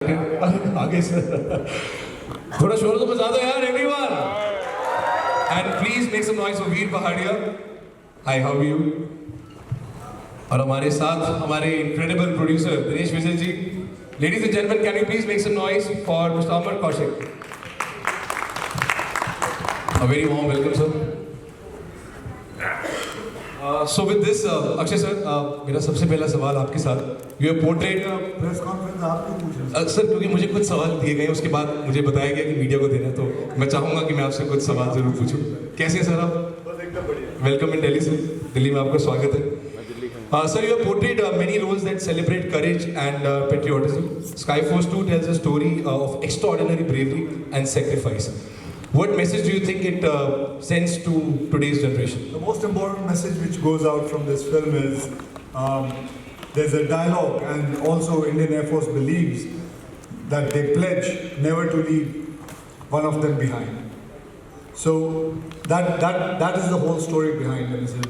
आगे सर थोड़ा शोर तो बजा दो यार everyone and please make some noise for Veer Pahariya hi how are you और हमारे साथ हमारे incredible producer Dinesh Vijay ji ladies and gentleman can you please make some noise for mister Amar Kaushik a very warm welcome sir so with this Akshay sir मेरा सबसे पहला सवाल आपके साथ you have portrait press conference आपको पूछा सर क्योंकि मुझे कुछ सवाल दिए गए उसके बाद मुझे बताया गया कि मीडिया को देना है, तो मैं चाहूंगा कि मैं आपसे कुछ सवाल जरूर पूछूं। कैसे हैं सर आप? बस एकदम बढ़िया। Welcome in Delhi sir, Delhi में आपका स्वागत है। Sir you have portrayed many roles that celebrate courage and patriotism. Skyforce 2 tells a story of extraordinary bravery and sacrifice. What message do you think it sends to today's generation? The most important message which goes out from this film is there's a dialogue, and also Indian Air Force believes that they pledge never to leave one of them behind. So that is the whole story behind the message.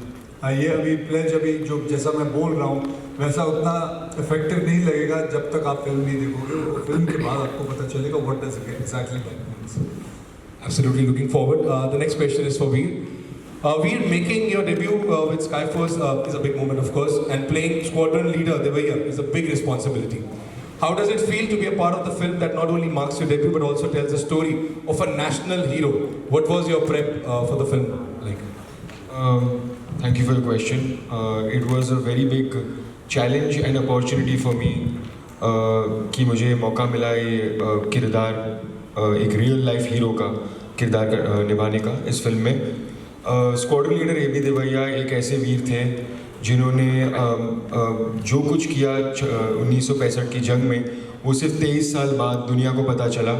ये अभी pledge अभी जो जैसा मैं बोल रहा हूँ वैसा उतना इफेक्टिव नहीं लगेगा जब तक आप फिल्म नहीं देखोगे। फिल्म के बाद आपको पता चलेगा what does it exactly mean. Absolutely looking forward. The next question is for Veer. Veer, making your debut with Skyforce is a big moment, of course, and playing squadron leader Devaiya is a big responsibility. How does it feel to be a part of the film that not only marks your debut but also tells the story of a national hero? What was your prep for the film like? Thank you for the question. It was a very big challenge and opportunity for me कि मुझे मौका मिला ये किरदार एक real life hero का किरदार निभाने का इस फिल्म में। Squadron leader A B. देवैया एक ऐसे वीर थे जिन्होंने जो कुछ किया 1965 की जंग में वो सिर्फ 23 साल बाद दुनिया को पता चला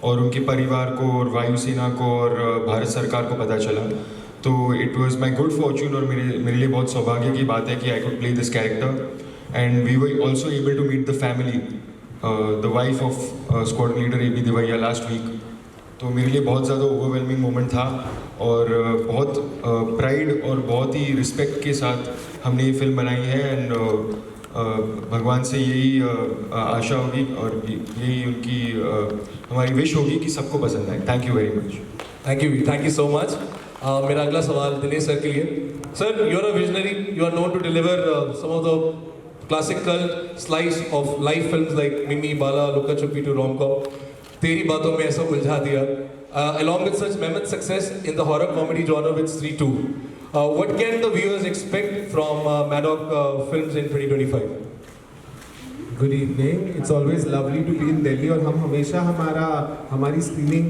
और उनके परिवार को और वायुसेना को और भारत सरकार को पता चला। तो it was my good fortune और मेरे लिए बहुत सौभाग्य की बात है कि I could play this character and we were also able to meet the family the wife of squadron leader A B. Devaiah last week. तो मेरे लिए बहुत ज़्यादा ओवरवेलमिंग मोमेंट था और बहुत प्राइड और बहुत ही रिस्पेक्ट के साथ हमने ये फिल्म बनाई है एंड भगवान से यही आशा होगी और यही उनकी हमारी विश होगी कि सबको पसंद आए। Thank you very much. Thank you so much. मेरा अगला सवाल दिनेश सर के लिए। Sir you are a visionary, you are known to deliver some of the classical slice of life films like Mimi, Bala, Luka Chupi to rom-com. तेरी बातों में ऐसा उलझा दिया. Along with such mammoth success in the horror comedy genre with Stree 2. What can the viewers expect from Maddock films in 2025? Good evening, it's always lovely to be in Delhi और हम हमेशा हमारी स्क्रीनिंग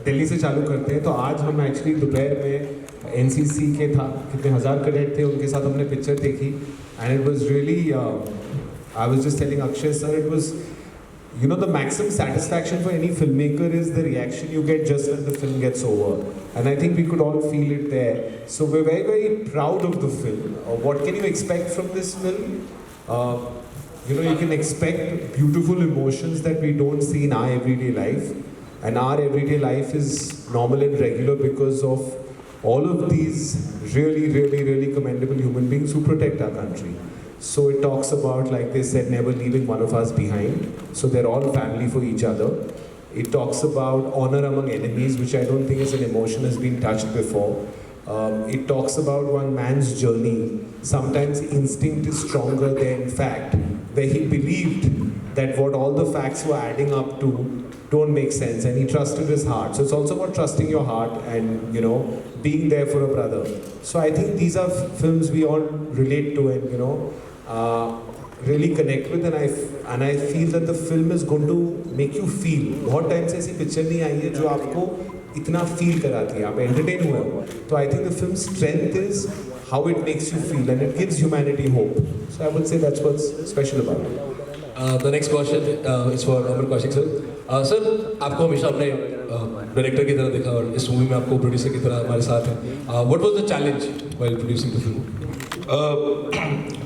दिल्ली से चालू करते हैं। तो आज हम एक्चुअली दोपहर में एनसीसी के था कितने हज़ार कैडेट थे उनके साथ हमने पिक्चर देखी and it was really I was just telling Akshay sir it was you know the maximum satisfaction for any filmmaker is the reaction you get just when the film gets over, and I think we could all feel it there. So we're very very proud of the film. What can you expect from this film? You know, you can expect beautiful emotions that we don't see in our everyday life, and our everyday life is normal and regular because of all of these really commendable human beings who protect our country. So it talks about, like they said, never leaving one of us behind. So they're all family for each other. It talks about honor among enemies, which I don't think is an emotion has been touched before. It talks about one man's journey. Sometimes instinct is stronger than fact, where he believed that what all the facts were adding up to don't make sense, and he trusted his heart. So it's also about trusting your heart and, you know, being there for a brother. So I think these are films we all relate to and, you know, really connect with, and I feel that the film is going to make you feel. बहुत time से ऐसी picture नहीं आई है जो आपको इतना feel कराती है, आप एंटरटेन हुए हो। तो I think the film strength is how it makes you feel and it gives humanity hope. So I would say that's what's special about it. The next question is for Amar Kaushik sir. Sir, आपको हमेशा अपने director की तरह देखा और इस movie में आपको प्रोड्यूसर की तरह हमारे साथ हैं. What was the challenge while producing the film?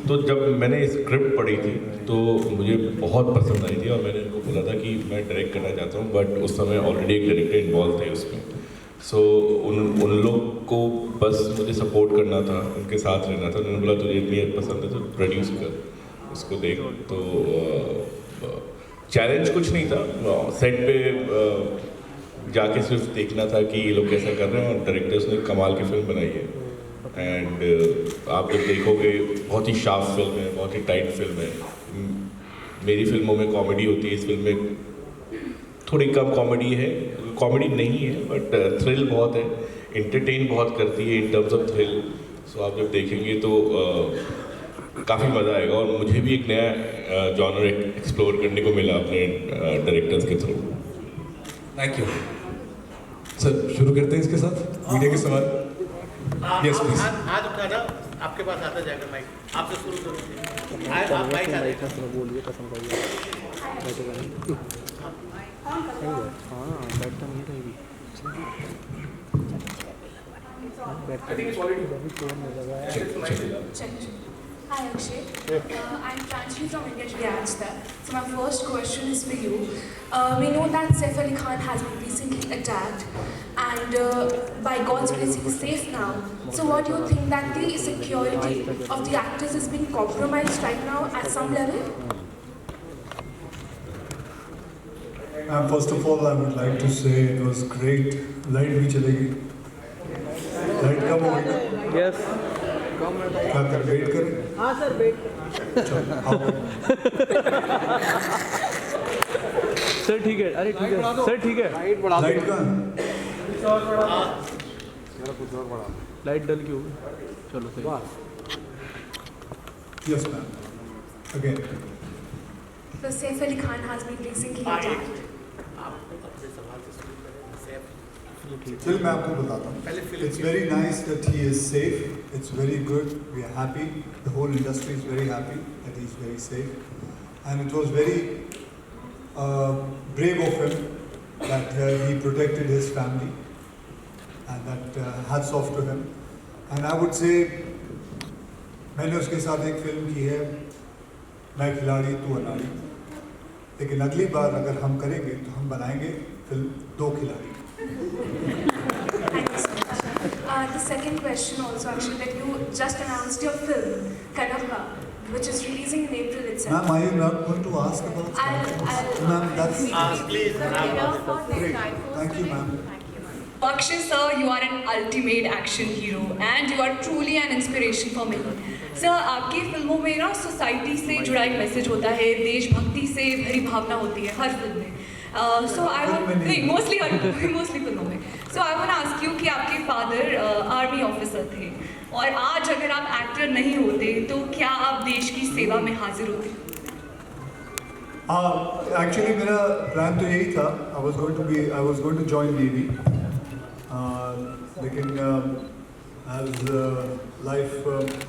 तो जब मैंने स्क्रिप्ट पढ़ी थी तो मुझे बहुत पसंद आई थी और मैंने इनको बोला था कि मैं डायरेक्ट करना चाहता हूँ, बट उस समय ऑलरेडी एक डायरेक्टर इन्वॉल्व थे उसमें. सो उन लोग को बस मुझे सपोर्ट करना था, उनके साथ रहना था. उन्होंने बोला तुझे इतनी पसंद है तो प्रोड्यूस कर, उसको देख. तो चैलेंज कुछ नहीं था, सेट पे जाके सिर्फ देखना था कि ये लोग कैसा कर रहे हैं, और डायरेक्टर्स ने कमाल की फिल्म बनाई है। एंड आप जब देखोगे बहुत ही शार्प फिल्म है, बहुत ही टाइट फिल्म है। मेरी फिल्मों में कॉमेडी होती है, इस फिल्म में थोड़ी कम कॉमेडी है, कॉमेडी नहीं है बट थ्रिल बहुत है, इंटरटेन बहुत करती है इन टर्म्स ऑफ थ्रिल। सो आप जब देखेंगे तो काफ़ी मज़ा आएगा, और मुझे भी एक नया जॉनर एक्सप्लोर करने को मिला अपने डायरेक्टर्स के थ्रू। Thank you sir. शुरू करते हैं इसके साथ मीडिया के सवाल। Yes please. हाथ उठाना, आपके पास आता जाएगा माइक, आपसे शुरू करो। आप माइक आ जाएगा। बोलिए कसम खाइए हाँ बैठता नहीं रहेगी Hi Akshay, I'm Pranjali from India Today Aaj Tak. So my first question is for you. We know that Saif Ali Khan has been recently attacked, and by God's grace he's safe now. So what do you think that the security of the actors is being compromised right now at some level? First of all, I would like to say it was great. Light भी चलेगी, light कम हो गई। Yes क्या कर wait करें? हाँ sir wait sir ठीक है, अरे ठीक है सर ठीक है। लाइट कहाँ? लाइट डल क्यों? चलो सही। Yes, ma'am. Again. So Saif Ali Khan has been recently attacked. चल मैं आपको बताता हूँ। It's very nice that he is safe. It's very good. We are happy. The whole industry is very happy that he is very safe. And it was very brave of him that he protected his family, and that hats off to him. And I would say मैंने उसके साथ एक film की है, मैं खिलाड़ी तू अनाड़ी। लेकिन अगली बार अगर हम करेंगे तो हम बनाएंगे फिल्म दो खिलाड़ी। Thank you so much. The second question also actually, that you just announced your film Kadamba, which is releasing in April itself. Ma'am, are you not going to ask about I'll Ma'am, that's Please. great. Thank you, ma'am. Akshay sir, you are an ultimate action hero and you are truly an inspiration for me. Sir, आपकी फिल्मों में ना society से जुड़ा एक message होता है, देशभक्ति से भरी भावना होती है हर फिल्म में। So I want नहीं मोस्टली फिल्मों में। So I want to ask you कि आपके फादर आर्मी ऑफिसर थे, और आज अगर आप एक्टर नहीं होते तो क्या आप देश की सेवा में हाजिर होते? Actually मेरा प्लान तो यही था। I was going to join Navy. लेकिन life,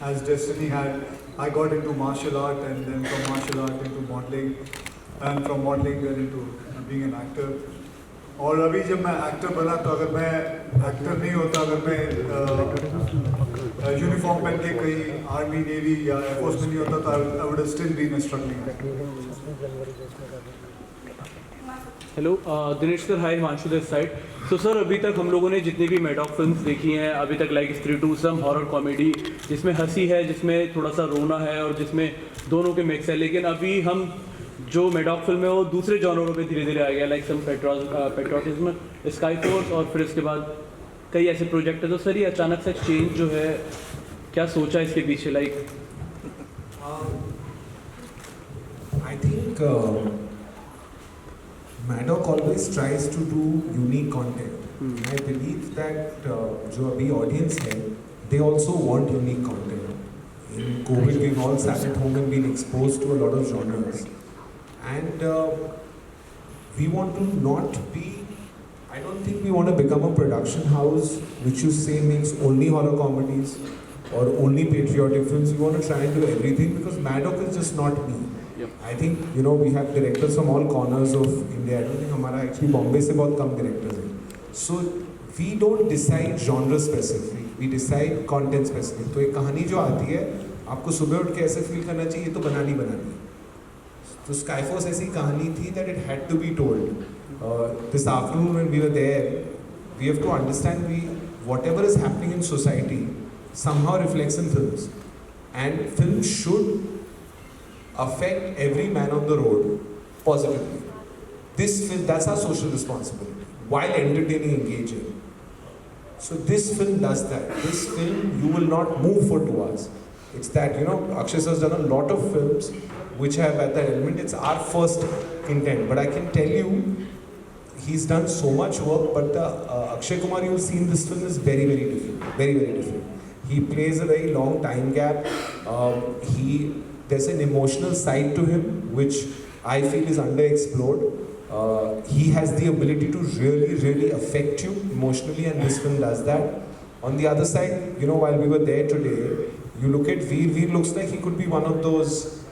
as destiny had, I got into martial art, and then from martial art into modeling, and from modeling then into being an actor. और अभी जब मैं actor बना तो अगर मैं actor नहीं होता, अगर मैं यूनिफॉर्म पहन के कहीं आर्मी नेवी या एयरफोर्स में नहीं होता तो I would still been struggling. Hello Dinesh sir, hi Himanshu this side. तो सर अभी तक हम लोगों ने जितनी भी मेडॉक फिल्म्स देखी हैं अभी तक, लाइक स्त्री टू, सम हॉरर कॉमेडी जिसमें हंसी है, जिसमें थोड़ा सा रोना है और जिसमें दोनों के मिक्स है, लेकिन अभी हम जो मेडॉक फिल्म है वो दूसरे जॉनरों पे धीरे धीरे आ गया, like some patriotism, sky force, और फिर इसके बाद कई ऐसे प्रोजेक्ट है। तो सर ये अचानक से चेंज जो है, क्या सोचा इसके पीछे? Like I think Maddock always tries to do unique content. I believe that जो अभी audience है, they also want unique content. In COVID, we've all sat at home and been exposed to a lot of genres, and we want to not be. I don't think we want to become a production house which you say makes only horror comedies or only patriotic films. We want to try and do everything because Maddock is just not me. I think we have directors from all corners of India. I don't think हमारा actually Bombay से बहुत कम directors हैं. So we don't decide genre specific. We decide content specific. तो एक कहानी जो आती है, आपको सुबह उठ के ऐसे फील करना चाहिए तो बनानी है. तो Skyforce ऐसी कहानी थी that it had to be told. This afternoon when we were there, we have to understand whatever is happening in society somehow reflects in films, and films should affect every man on the road positively. This film, that's our social responsibility, while entertaining, engaging. So this film does that. This film, you will not move for 2 hours. It's that, you know, Akshay has done a lot of films which have at that element. It's our first intent. But I can tell you, he's done so much work, but the Akshay Kumar you've seen this film is very, very different. Very, very different. He plays a very long time gap. There's an emotional side to him, which I feel is underexplored. He has the ability to really, really affect you emotionally, and this film does that. On the other side, you know, while we were there today, you look at Veer. Veer looks like he could be one of those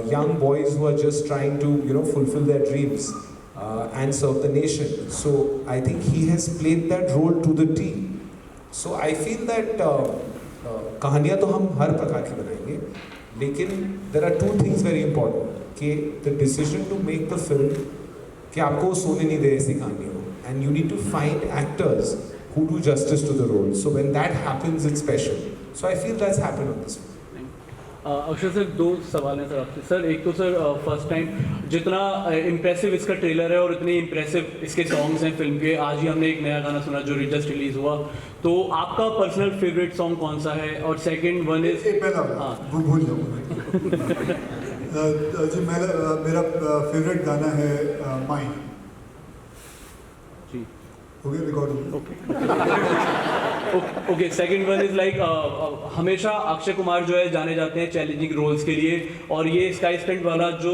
young boys who are just trying to, you know, fulfill their dreams and serve the nation. So I think he has played that role to the T. So I feel that कहानियाँ तो हम हर प्रकार की बनाएंगे, लेकिन there are 2 things very important कि the decision to make the film कि आपको सोने नहीं दे ऐसी कहानियों, and you need to find actors who do justice to the role. So when that happens, it's special. So I feel that's happened on this film. Akshay sir 2 सवाल हैं sir आपसे। Sir एक तो सर फर्स्ट टाइम जितना impressive इसका trailer है और इतने इम्प्रेसिव इसके सॉन्ग्स हैं फिल्म के, आज ही हमने एक नया गाना सुना जो जस्ट रिलीज हुआ, तो आपका पर्सनल फेवरेट सॉन्ग कौन सा है? और सेकंड वन इज वो भूल जाऊँ जी, मेरा फेवरेट गाना है माई। जी हो गया record? Okay second one is like हमेशा अक्षय कुमार जो है जाने जाते हैं चैलेंजिंग रोल्स के लिए, और ये स्काई स्टंट वाला जो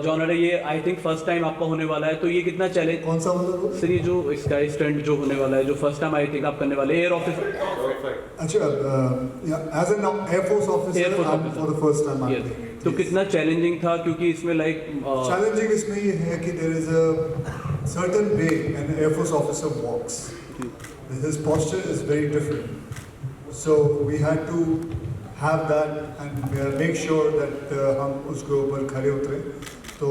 जॉनर है ये आई थिंक फर्स्ट टाइम आपका होने वाला है, तो ये कितना चैलेंज? कौन सा वाला? सर ये जो स्काई स्टंट जो होने वाला है, जो फर्स्ट टाइम आई थिंक आप करने वाले एयर ऑफिसर। अच्छा, as an air force officer for the first time. तो कितना चैलेंजिंग था, क्योंकि इसमें लाइक चैलेंजिंग इसमें ये है कि there is a certain way an air force officer walks, his posture is very different, so we had to have that and make sure that हम उसके ऊपर खड़े उतरे. So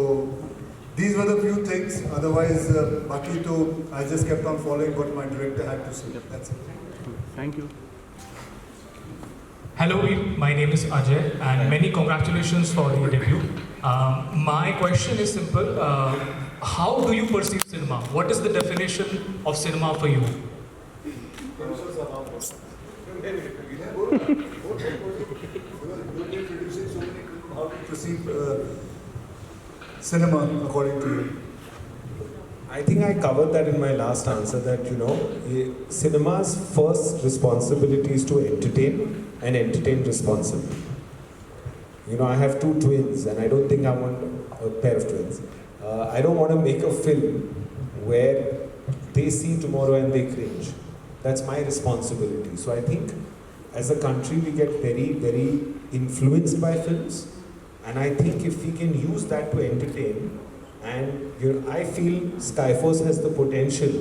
these were the few things, otherwise बाकी तो I just kept on following what my director had to say. That's it. Thank you. Hello, my name is Ajay, and many congratulations for the debut. My question is simple. How do you perceive cinema? What is the definition of cinema for you? How to perceive cinema according to you? I think I covered that in my last answer, that, you know, cinema's first responsibility is to entertain and entertain responsibly. You know, I have 2 twins and I don't think I want a pair of twins. I don't want to make a film where they see tomorrow and they cringe. That's my responsibility. So I think as a country we get very, very influenced by films, and I think if we can use that to entertain, and you know, I feel Skyforce has the potential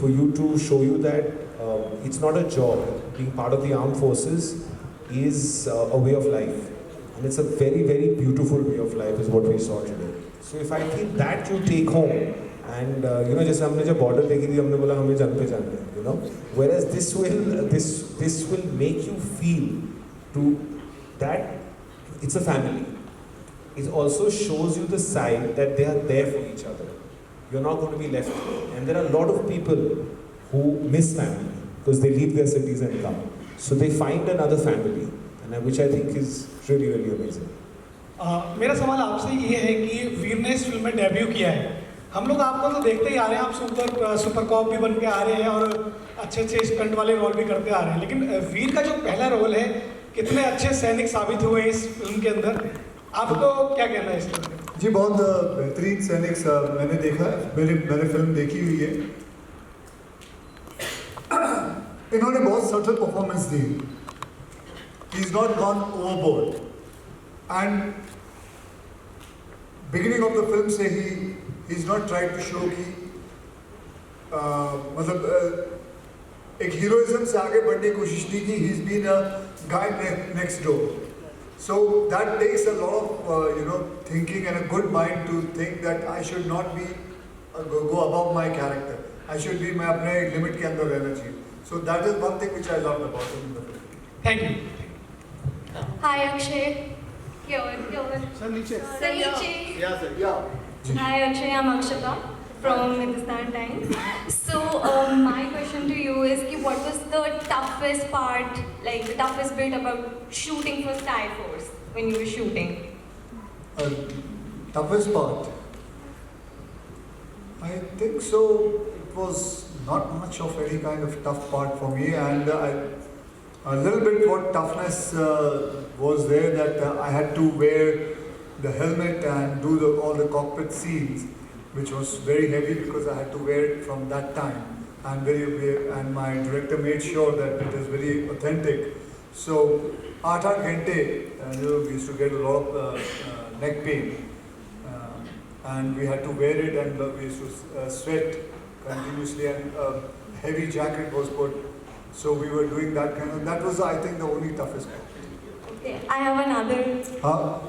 for you to show you that it's not a job. Being part of the armed forces is a way of life, and it's a very, very beautiful way of life is what we saw today. So if I think that you take home, and you know, जैसे हमने जब border देखी थी हमने बोला हमें जन पे जाना है, you know, whereas this will make you feel to that it's a family. It also shows you the side that they are there for each other. You're not going to be left alone. And there are a lot of people who miss family because they leave their cities and come. So they find another family, and which I think is really, really amazing. मेरा सवाल आपसे ये है कि वीर ने इस film में debut किया है, हम लोग आपको तो देखते ही आ रहे हैं, आप सुपर कॉप भी बन के आ रहे हैं और अच्छे अच्छे स्टंट वाले रोल भी करते आ रहे हैं, लेकिन वीर का जो पहला रोल है कितने अच्छे सैनिक साबित हुए इस फिल्म के अंदर, आपको क्या कहना है इस फिल्म में? जी बहुत बेहतरीन सैनिक मैंने देखा है, मैंने फिल्म देखी हुई है. इन्होंने बहुत सटल परफॉर्मेंस दी. He is not gone overboard, and beginning of the film से he is not tried to show कि मतलब एक हीरोइज्म से आगे बढ़ने की कोशिश नहीं की. He is been a guy next door. So that takes a lot of thinking and a good mind to think that I should not be go above my character. I should be मैं अपने limit के अंदर रहना चाहिए. So that is one thing which I loved about him. Thank you. Hi Akshay. Here. Sir, नीचे. Sir, नीचे. Yeah, sir. Yeah. Hi Akshay, I'm Akshata from Hindustan Times. So my question to you is कि what was the toughest part, like the toughest bit about shooting for Sky Force when you were shooting? Toughest part? I think so. It was not much of any kind of tough part for me, and a little bit what toughness was there, that I had to wear the helmet and do all the cockpit scenes, which was very heavy because I had to wear it from that time, and my director made sure that it is very authentic. So 8 घंटे we used to get a lot of neck pain, and we had to wear it, and we used to sweat continuously, and heavy jacket was put. So we were doing that kind of. That was, I think, the only toughest part. Okay, I have another. Huh?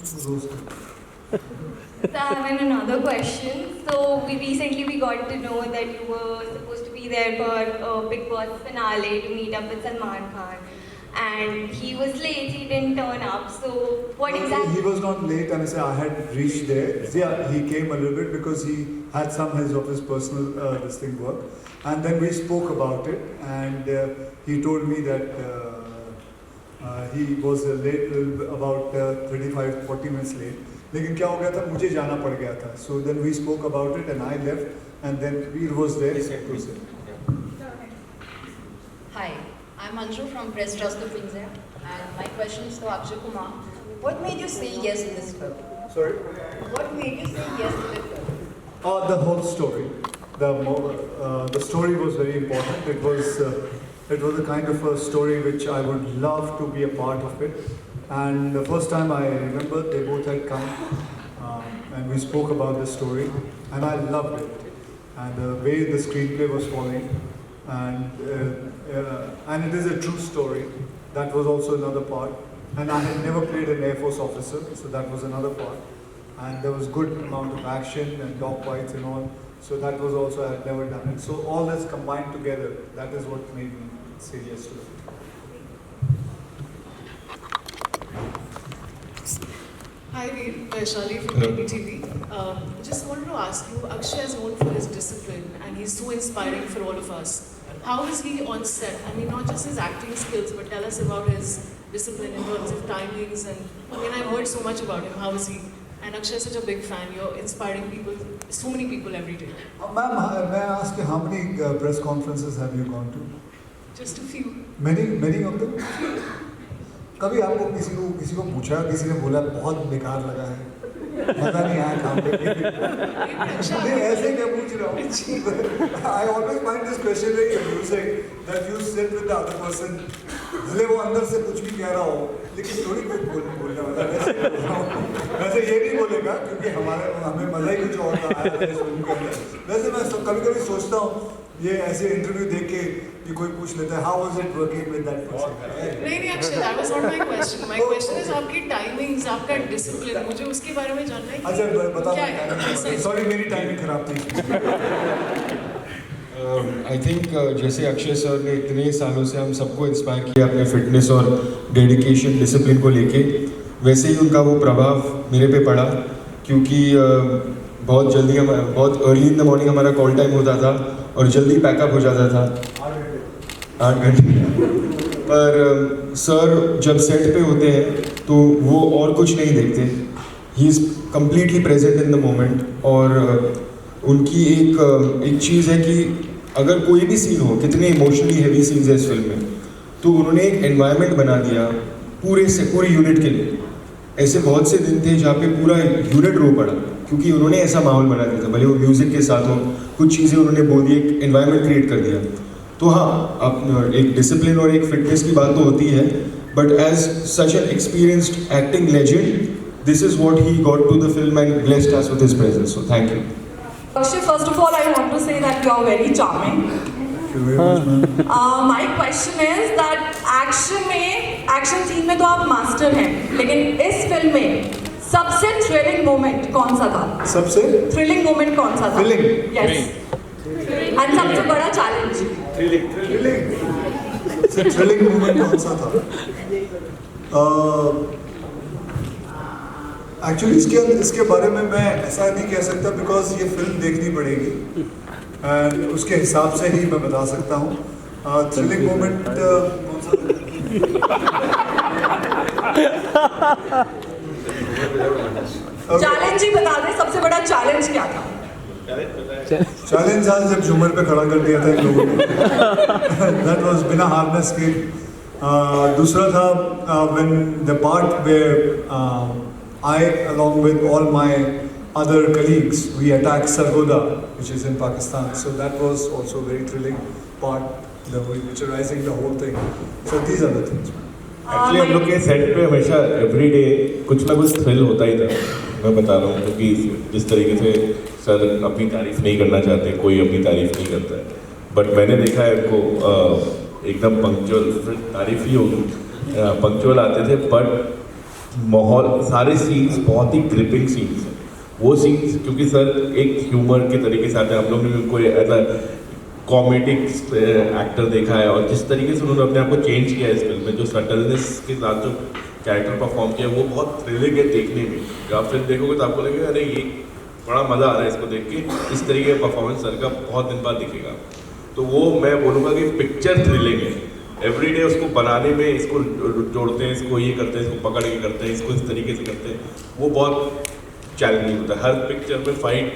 So I have another question. So we got to know that you were supposed to be there for Big Boss finale to meet up with Salman Khan, and he was late. He didn't turn up. So what exactly? He was not late. I had reached there. Yeah, he came a little bit because he had some of his personal this thing work, and then we spoke about it, and he told me that. He was late, about 35-40 minutes late. लेकिन क्या हो गया था, मुझे जाना पड़ गया था. So then we spoke about it, and I left, and then Veer was there. Hi, I'm Anju from Press Trust of India, and my question is to Akshay Kumar. What made you say yes to this film? Sorry? What made you say yes to this film? The whole story. The story was very important. It was a kind of a story which I would love to be a part of it. And the first time I remember, they both had come and we spoke about the story, and I loved it. And the way the screenplay was falling, and it is a true story. That was also another part. And I had never played an Air Force officer, so that was another part. And there was good amount of action and dog fights and all. So that was also, I had never done it. So all this combined together, that is what made me say yes to it. Hi, Veer. Vaishali from KBTV. Just wanted to ask you, Akshay is known for his discipline, and he's so inspiring for all of us. How is he on set? I mean, not just his acting skills, but tell us about his discipline in terms of timings. And I've heard so much about him. How is he? And Akshay is such a big fan. You're inspiring people, so many people every day. Ma'am, may I ask you, how many press conferences have you gone to? Just a few. Many of them? कभी आपको किसी को पूछा, किसी ने बोला बहुत बेकार लगा है, मजा नहीं आया काम करने में? ऐसे क्या पूछ रहा हूँ? I always find this question very amusing that you sit with the other person, भले वो अंदर से कुछ भी कह रहा हो, लेकिन थोड़ी कुछ बोलने वाला वैसे ये नहीं बोलेगा, क्योंकि हमें मजा ही कुछ और आया है फिल्म के अंदर. वैसे मैं कभी सोचता हूँ ये ऐसे इंटरव्यू देख के कि कोई पूछ लेता है, how was it working with that person? नहीं Akshay, that was not my question. My question is आपकी timings, आपका discipline, मुझे उसके बारे में जानना है. अच्छा बता. Sorry, मेरी टाइमिंग खराब थी. आई थिंक जैसे अक्षय सर ने इतने सालों से हम सबको इंस्पायर किया अपने फिटनेस और डेडिकेशन डिसिप्लिन को लेके, वैसे ही उनका वो प्रभाव मेरे पे पड़ा, क्योंकि बहुत अर्ली इन द मॉर्निंग हमारा कॉल टाइम होता था और जल्दी पैकअप हो जाता था 8 घंटे. पर सर जब सेट पे होते हैं तो वो और कुछ नहीं देखते, he is completely present in the moment. और उनकी एक चीज़ है कि अगर कोई भी सीन हो, कितने इमोशनली हैवी सीन्स है इस फिल्म में, तो उन्होंने एक एनवायरनमेंट बना दिया पूरे यूनिट के लिए. ऐसे बहुत से दिन थे जहाँ पे पूरा यूनिट रो पड़ा, क्योंकि उन्होंने ऐसा माहौल बना दिया था. भले वो म्यूज़िक के साथ हो, कुछ चीज़ें उन्होंने बोल दी, एक एनवायरनमेंट क्रिएट कर दिया. तो हाँ, आप एक डिसिप्लिन और एक फिटनेस की बात तो होती है, but as such an experienced acting legend, this is what he got to the film and blessed us with his presence. So thank you. Akshay, first of all, I want to say that you are very charming. My question is that action scene में तो आप master हैं, लेकिन इस film में सबसे thrilling moment कौन सा था? सबसे थ्रिलिंग मोमेंट कौन सा था? थ्रिलिंग. यस. और सबसे बड़ा चैलेंज? थ्रिलिंग. सबसे थ्रिलिंग मोमेंट कौन सा था? एक्चुअली इसके बारे में मैं ऐसा नहीं कह सकता बिकॉज ये फिल्म देखनी पड़ेगी एंड उसके हिसाब से ही मैं बता सकता हूँ. थ्रिलिंग मोमेंट कौन सा? चैलेंज ही बता दें, सबसे बड़ा चैलेंज क्या था? चैलेंज आज जब झूमर पे खड़ा कर दिया था इन लोगों ने. दैट वाज बिना हार्नेस के. दूसरा था when the part where I along with all my other colleagues we attacked Sargodha which is in Pakistan, so that was also a very thrilling part, the miniaturizing the whole thing. So these are the things. Actually हम लोग के set पे हमेशा every day कुछ ना कुछ thrill होता ही था. मैं बता रहा हूँ क्योंकि जिस तरीके से सर अपनी तारीफ नहीं करना चाहते, कोई अपनी तारीफ नहीं करता है, बट मैंने देखा है इनको एकदम पंक्चुअल, तारीफ ही होगी, पंक्चुअल आते थे, बट माहौल सारे सीन्स बहुत ही ग्रिपिंग सीन्स हैं. वो सीन्स क्योंकि सर एक ह्यूमर के तरीके से आते हैं, हम लोग ने उनको एज अ कॉमेडिक एक्टर देखा है, और जिस तरीके से उन्होंने अपने आप को चेंज किया है इस फिल्म में, जो सटलनेस के साथ जो कैरेक्टर परफॉर्म किया वो बहुत थ्रिलिंग है देखने में. जब आप फिल्म देखोगे तो आपको लगेगा अरे ये बड़ा मज़ा आ रहा है इसको देख के. इस तरीके का परफॉर्मेंस सर का बहुत दिन बाद दिखेगा, तो वो मैं बोलूँगा कि पिक्चर थ्रिलिंग है. एवरीडे उसको बनाने में इसको जोड़ते हैं, इसको ये करते हैं, इसको पकड़ के करते हैं, इसको इस तरीके से करते हैं, वो बहुत चैलेंजिंग होता है. हर पिक्चर में फाइट,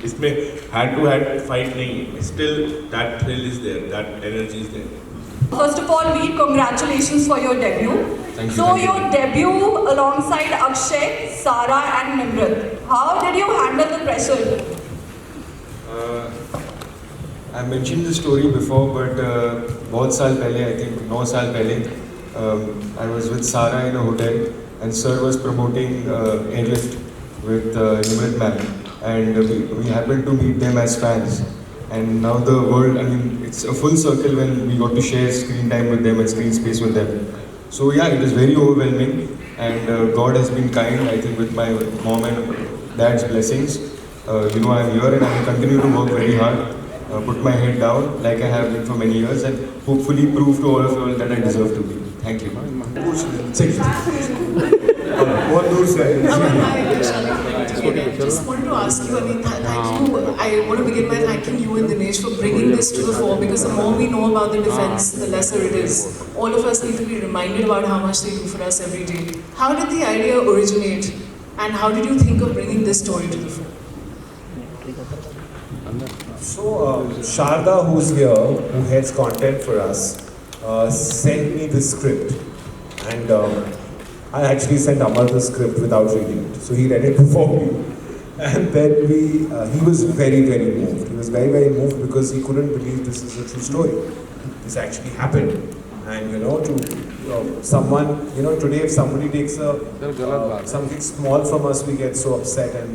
इसमें हैंड टू हैंड फाइट नहीं है, still that thrill is there, that energy is there. First of all, Veer, congratulations for your debut. Thank you. So your debut alongside Akshay, Sara and Nimrat. How did you handle the pressure? I mentioned the story before, but बहुत साल पहले, I think 9 साल पहले, I was with Sara in a hotel and Sir was promoting Airlift with Nimrat ma'am, and we happened to meet them as fans. And now the world, I mean, it's a full circle when we got to share screen time with them and screen space with them. So yeah, it is very overwhelming, and God has been kind, I think, with my mom and dad's blessings. I'm here and I will continue to work very hard. Put my head down like I have been for many years and hopefully prove to all of you all that I deserve to be. Thank you. बहुत दूर से आए. Just wanted to ask you, thank you. I want to begin by thanking you and Dinesh for bringing this to the fore, because the more we know about the defense, the lesser it is. All of us need to be reminded about how much they do for us every day. How did the idea originate, and how did you think of bringing this story to the fore? So, Sharda, who's here, who heads content for us, sent me the script, and I actually sent Amar the script without reading it. So he read it before me, and then he was very, very moved. He was very, very moved because he couldn't believe this is a true story. This actually happened, and someone, today if somebody takes something small from us, we get so upset, and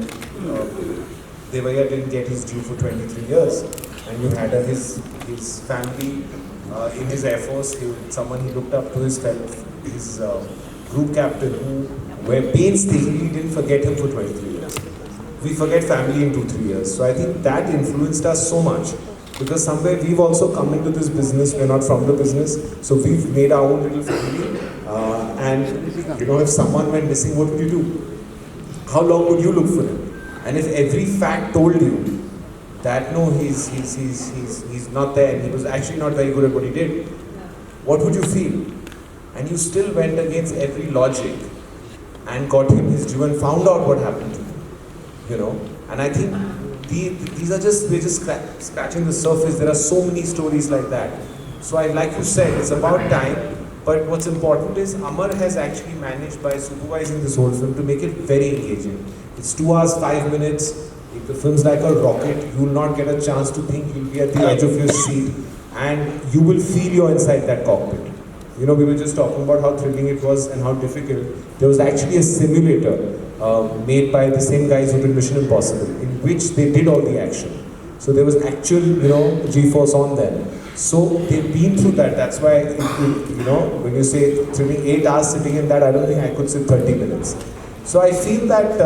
Devaya didn't get his due for 23 years, and you had his family in his Air Force, someone he looked up to, his group captain, who were painstakingly didn't forget him for 23 years. We forget family in 2-3 years. So I think that influenced us so much, because somewhere we've also come into this business, we're not from the business, so we've made our own little family. And if someone went missing, what would you do? How long would you look for him? And if every fact told you that no, he's not there, and he was actually not very good at what he did, what would you feel? And you still went against every logic and got him his due and found out what happened to him. And I think we're just scratching the surface. There are so many stories like that. So like you said, it's about time. But what's important is Amar has actually managed, by supervising this whole film, to make it very engaging. It's 2 hours, 5 minutes. If the film's like a rocket, you will not get a chance to think. You'll be at the edge of your seat, and you will feel you're inside that cockpit. We were just talking about how thrilling it was and how difficult. There was actually a simulator made by the same guys who did Mission Impossible, in which they did all the action. So there was actual, G-force on them. So they've been through that. That's why, when you say thrilling, 8 hours sitting in that, I don't think I could sit 30 minutes. So I feel that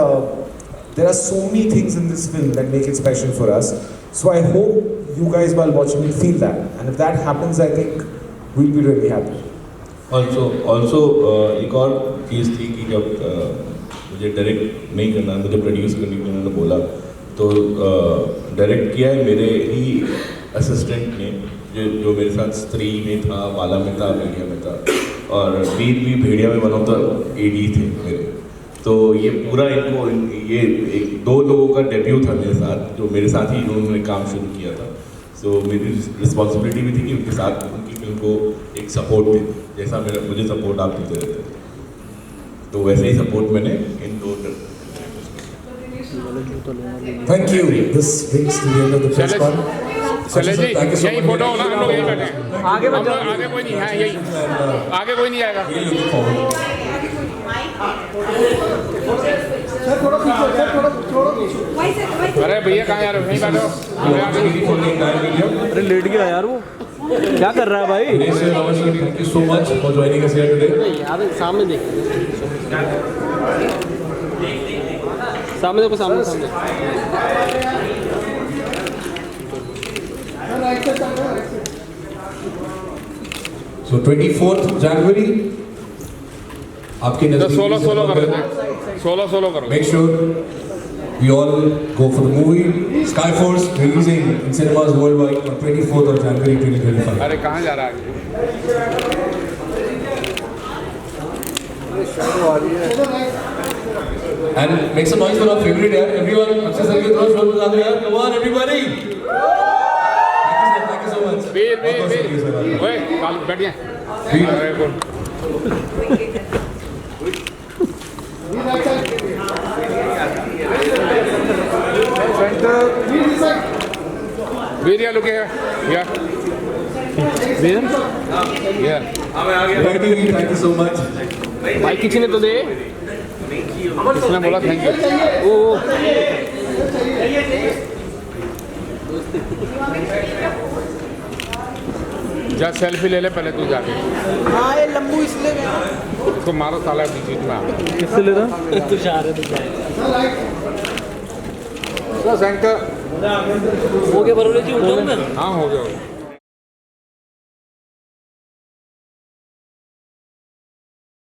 there are so many things in this film that make it special for us. So I hope you guys, while watching it, feel that. And if that happens, I think we'll be really happy. Also, एक और चीज़ थी कि जब मुझे direct नहीं करना, मुझे produce करने के लिए उन्होंने बोला, तो डायरेक्ट किया है मेरे ही असिस्टेंट ने, जो मेरे साथ स्त्री में था, बाला में था, भेड़िया में था, और वीर भी भेड़िया में वन ऑफ द एडी थे मेरे। तो ये पूरा इनको ये दो लोगों का डेब्यू था मेरे साथ, जो मेरे साथ ही उन्होंने काम शुरू किया था। सो मेरी रिस्पॉन्सिबिलिटी भी थी कि उनके साथ उनकी फिल्म को एक सपोर्ट दे, जैसा मुझे सपोर्ट आप देते रहते थे, तो वैसे ही सपोर्ट मैंने इन दो। Thank you. This brings to the end of the press conference. चले जी, यही फोटो होना, हम लोग यही बैठे हैं। आगे कोई नहीं है, यही आगे कोई नहीं आएगा। अरे भैया कहाँ यार, वहीं बैठो। अरे लेट गया यार वो, क्या कर रहा है भाई? Thank you so much for joining us here today. यार सामने देख, सामने देखो, सामने सामने। So 24th January, आपके नज़दीक 16 कर रहे थे, 16 करो। Make sure we all go for the movie Skyforce, releasing in cinemas worldwide on 24th of January 2025. अरे कहाँ जा रहा है? And make some noise for our favorite yaar. Everyone, अच्छे से थोड़ा शोर बजा दो यार. Come on everybody. Thank you so much. वीर, ओए, बैठ गया। अरे बोल। वीर या लुके या वीर या Thank you so much. भाई किसी ने तो दे, किसने बोला थैंक यू। ओ जा सेल्फी ले ले पहले तू जाके। हाँ ये लंबू इसलिए गया, इसको मारो साला बीच में। किससे ले रहा? तू जा रहे तो शंकर हो गया बरोबर जी, उठो मैं। हाँ हो गया।